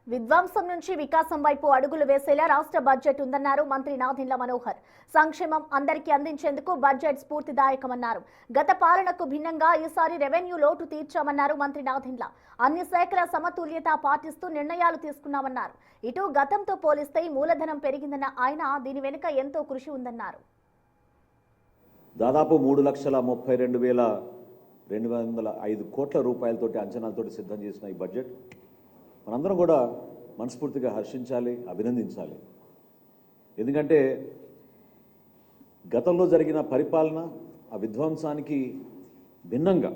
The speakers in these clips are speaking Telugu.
విధ్వంసం నుంచి వికాసం వైపు అడుగులు వేసేలా రాష్ట్ర బడ్జెట్ ఉందన్నారు మంత్రి నాదెండ్ల మనోహర్. సంక్షేమం అందరికీ అందించేందుకు బడ్జెట్ స్ఫూర్తిదాయకమన్నారు. గత పాలనకు భిన్నంగా ఈసారి రెవెన్యూ లోటు తీర్చామన్నారు మంత్రి నాదెండ్ల. అన్ని శాఖల సమతుల్యత పాటిస్తూ నిర్ణయాలు తీసుకున్నామన్నారు. ఇటు గతంతో పోలిస్తే మూలధనం పెరిగిందన్న ఆయన దీని వెనుక ఎంతో కృషి ఉందన్నారు. దాదాపు 3,32,205 కోట్ల రూపాయలతోటి అంచనాలతోటి సిద్ధం చేసిన ఈ బడ్జెట్ మనందరం కూడా మనస్ఫూర్తిగా హర్షించాలి, అభినందించాలి. ఎందుకంటే గతంలో జరిగిన పరిపాలన ఆ విధ్వంసానికి భిన్నంగా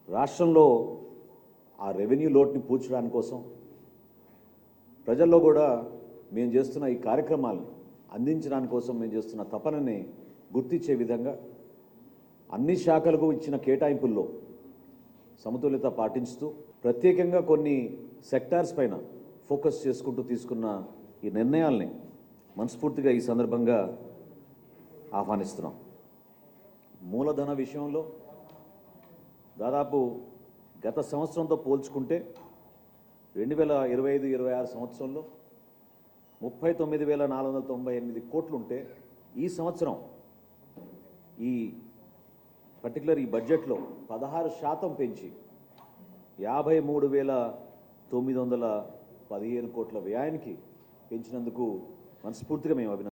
రాష్ట్రంలో ఆ రెవెన్యూ లోటుని పూడ్చడానికి కోసం ప్రజల్లో కూడా మేము చేస్తున్న ఈ కార్యక్రమాలను అందించడానికి కోసం మేము చేస్తున్న తపనని గుర్తించే విధంగా అన్ని శాఖలకు ఇచ్చిన కేటాయింపుల్లో సమతుల్యత పాటించుతూ ప్రత్యేకంగా కొన్ని సెక్టార్స్ పైన ఫోకస్ చేసుకుంటూ తీసుకున్న ఈ నిర్ణయాల్ని మనస్ఫూర్తిగా ఈ సందర్భంగా ఆహ్వానిస్తున్నాం. మూలధన విషయంలో దాదాపు గత సంవత్సరంతో పోల్చుకుంటే 2025-26 సంవత్సరంలో 39,498 కోట్లుంటే ఈ సంవత్సరం ఈ పర్టికులర్ ఈ బడ్జెట్లో 16% పెంచి 53,915 కోట్ల వ్యయానికి పెంచినందుకు మనస్ఫూర్తిగా మేము